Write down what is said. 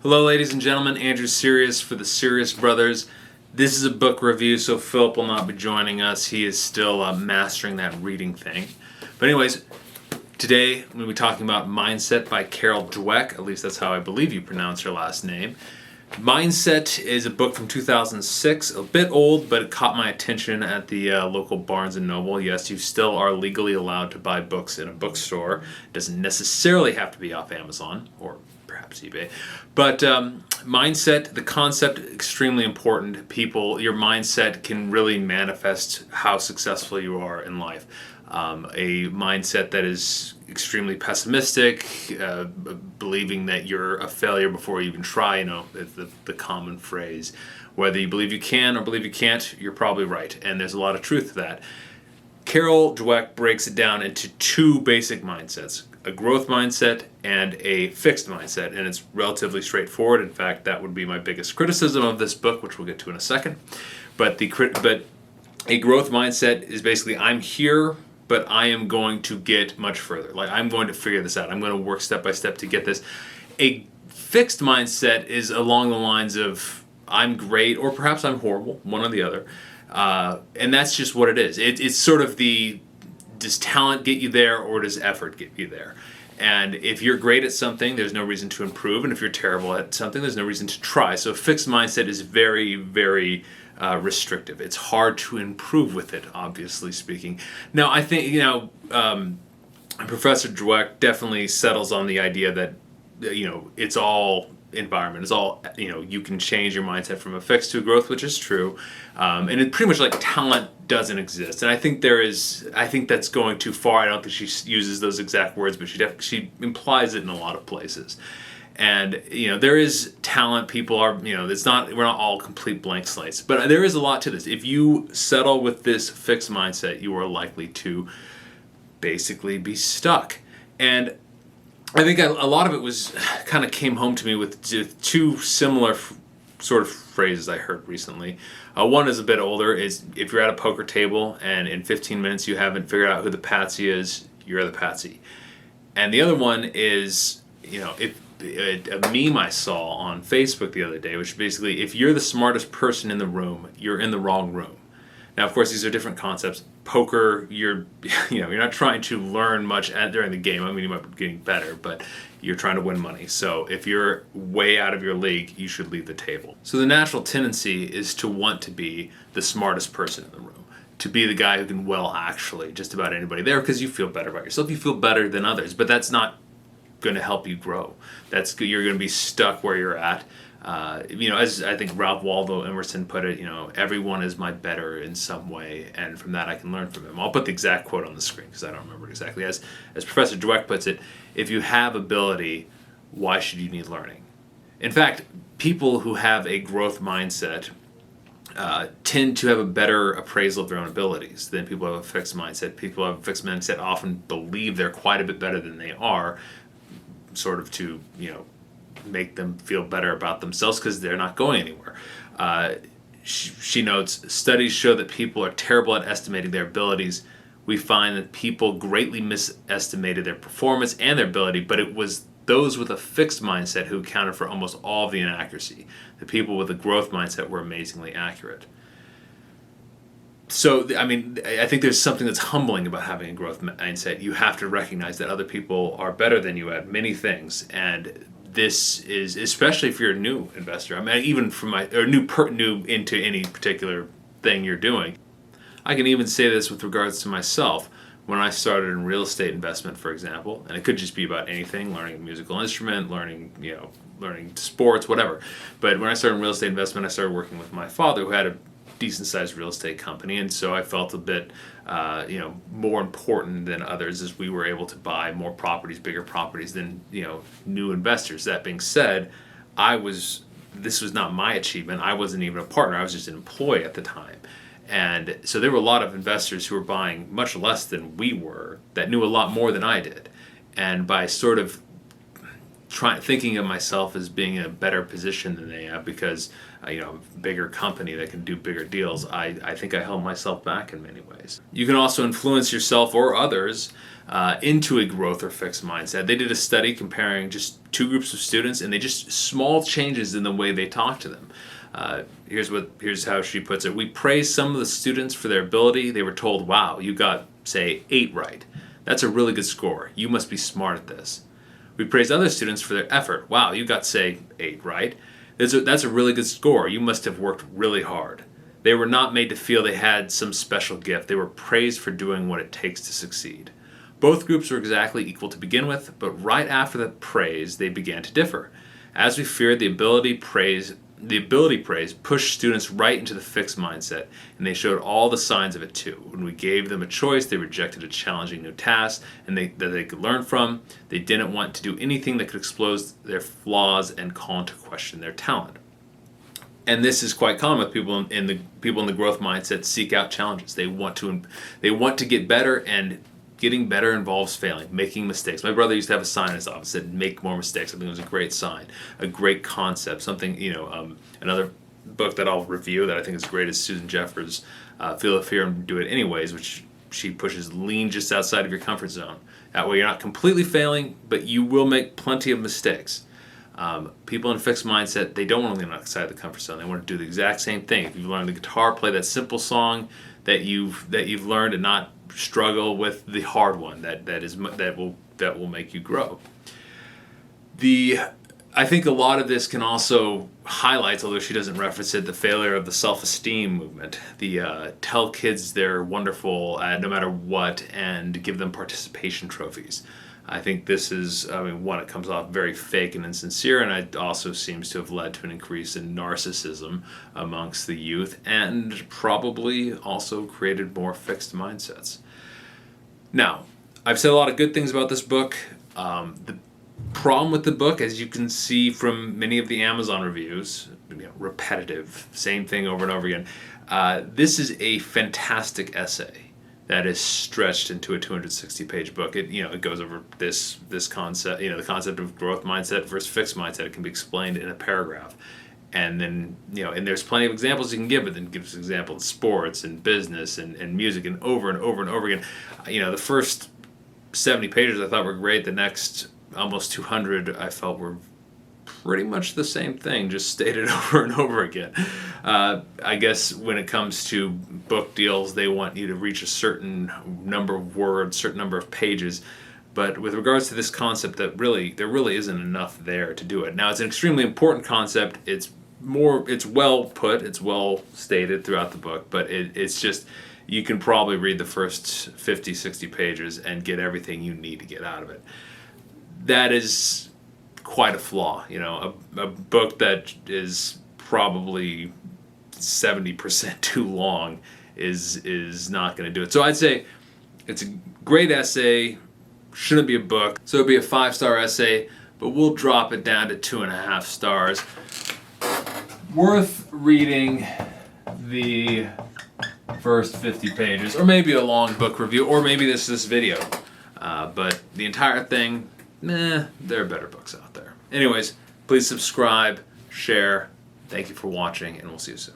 Hello, ladies and gentlemen. Andrew Syrios for the Syrios Brothers. This is a book review, so Philip will not be joining us. He is still mastering that reading thing. But anyways, today I'm going to be talking about Mindset by Carol Dweck. At least that's how I believe you pronounce her last name. Mindset is a book from 2006, a bit old, but it caught my attention at the local Barnes & Noble. Yes, you still are legally allowed to buy books in a bookstore. It doesn't necessarily have to be off Amazon or perhaps eBay. But mindset, the concept, extremely important. Your mindset can really manifest how successful you are in life. A mindset that is extremely pessimistic, believing that you're a failure before you even try, the common phrase. Whether you believe you can or believe you can't, you're probably right. And there's a lot of truth to that. Carol Dweck breaks it down into two basic mindsets, a growth mindset and a fixed mindset, and it's relatively straightforward. In fact, that would be my biggest criticism of this book, which we'll get to in a second. But a growth mindset is basically, I'm here, but I am going to get much further. Like, I'm going to figure this out. I'm going to work step by step to get this. A fixed mindset is along the lines of, I'm great, or perhaps I'm horrible, one or the other. And that's just what it is. It's sort of does talent get you there, or does effort get you there? And if you're great at something, there's no reason to improve. And if you're terrible at something, there's no reason to try. So a fixed mindset is very, very restrictive. It's hard to improve with it, obviously speaking. Now, I think, Professor Dweck definitely settles on the idea that, it's all environment. It's all, you can change your mindset from a fixed to a growth, which is true. And it pretty much like talent doesn't exist. And I think that's going too far. I don't think she uses those exact words, but she implies it in a lot of places. And, there is talent. People are, we're not all complete blank slates, but there is a lot to this. If you settle with this fixed mindset, you are likely to basically be stuck. And I think a lot of it kind of came home to me with two similar sort of phrases I heard recently. One is a bit older, is if you're at a poker table and in 15 minutes you haven't figured out who the patsy is, you're the patsy. And the other one is, a meme I saw on Facebook the other day, which basically, if you're the smartest person in the room, you're in the wrong room. Now, of course, these are different concepts. Poker, you're not trying to learn much during the game. I mean, you might be getting better, but you're trying to win money. So if you're way out of your league, you should leave the table. So the natural tendency is to want to be the smartest person in the room, to be the guy who can actually just about anybody there, because you feel better about yourself. You feel better than others, but that's not going to help you grow. You're going to be stuck where you're at. As I think Ralph Waldo Emerson put it, everyone is my better in some way, and from that I can learn from him. I'll put the exact quote on the screen because I don't remember it exactly. As Professor Dweck puts it, if you have ability, why should you need learning? In fact, people who have a growth mindset tend to have a better appraisal of their own abilities than people who have a fixed mindset. People who have a fixed mindset often believe they're quite a bit better than they are, sort of to, make them feel better about themselves because they're not going anywhere. She notes, studies show that people are terrible at estimating their abilities. We find that people greatly misestimated their performance and their ability, but it was those with a fixed mindset who accounted for almost all of the inaccuracy. The people with a growth mindset were amazingly accurate. So, I think there's something that's humbling about having a growth mindset. You have to recognize that other people are better than you at many things, and this is, especially if you're a new investor, even from new into any particular thing you're doing. I can even say this with regards to myself. When I started in real estate investment, for example, and it could just be about anything, learning a musical instrument, learning sports, whatever. But when I started in real estate investment, I started working with my father, who had a decent-sized real estate company, and so I felt a bit, more important than others, as we were able to buy more properties, bigger properties than new investors. That being said, this was not my achievement. I wasn't even a partner. I was just an employee at the time, and so there were a lot of investors who were buying much less than we were that knew a lot more than I did, and by sort of thinking of myself as being in a better position than they have because a bigger company that can do bigger deals. I think I held myself back in many ways. You can also influence yourself or others into a growth or fixed mindset. They did a study comparing just two groups of students, and they just small changes in the way they talk to them. Here's how she puts it. We praised some of the students for their ability. They were told, "Wow, you got, say, 8 right. That's a really good score. You must be smart at this." We praised other students for their effort. "Wow, you got, say, 8 right. That's a really good score. You must have worked really hard." They were not made to feel they had some special gift. They were praised for doing what it takes to succeed. Both groups were exactly equal to begin with, but right after the praise, they began to differ. As we feared, the ability praise pushed students right into the fixed mindset, and they showed all the signs of it too. When we gave them a choice, they rejected a challenging new task that they could learn from. They didn't want to do anything that could expose their flaws and call into question their talent. And this is quite common with people in the growth mindset. Seek out challenges. They want to get better, and getting better involves failing, making mistakes. My brother used to have a sign in his office that said, "Make more mistakes." I think it was a great sign, a great concept. Something, another book that I'll review that I think is great is Susan Jeffers' Feel the Fear and Do It Anyways, which she pushes lean just outside of your comfort zone. That way you're not completely failing, but you will make plenty of mistakes. People in a fixed mindset, they don't want to lean outside the comfort zone. They want to do the exact same thing. If you've learned the guitar, play that simple song that you've learned, and not struggle with the hard one that will make you grow. I think a lot of this can also highlight, although she doesn't reference it, the failure of the self-esteem movement. Tell kids they're wonderful no matter what, and give them participation trophies. I think this is, one, it comes off very fake and insincere, and it also seems to have led to an increase in narcissism amongst the youth, and probably also created more fixed mindsets. Now, I've said a lot of good things about this book. The problem with the book, as you can see from many of the Amazon reviews, repetitive, same thing over and over again. This is a fantastic essay that is stretched into a 260-page book. It goes over this concept, the concept of growth mindset versus fixed mindset. It can be explained in a paragraph. And then, and there's plenty of examples you can give, but then gives examples in sports and business and music and over and over and over again. The first 70 pages I thought were great. The next almost 200 I felt were pretty much the same thing, just stated over and over again. I guess when it comes to book deals, they want you to reach a certain number of words, certain number of pages. But with regards to this concept, there really isn't enough there to do it. Now, it's an extremely important concept. It's well put, it's well stated throughout the book, but it's just, you can probably read the first 50, 60 pages and get everything you need to get out of it. That is quite a flaw. A book that is probably 70% too long is not going to do it. So I'd say it's a great essay, shouldn't be a book. So it'd be a 5-star essay, but we'll drop it down to 2.5 stars. Worth reading the first 50 pages, or maybe a long book review, or maybe this video. But the entire thing, there are better books out there. Anyways, please subscribe, share. Thank you for watching, and we'll see you soon.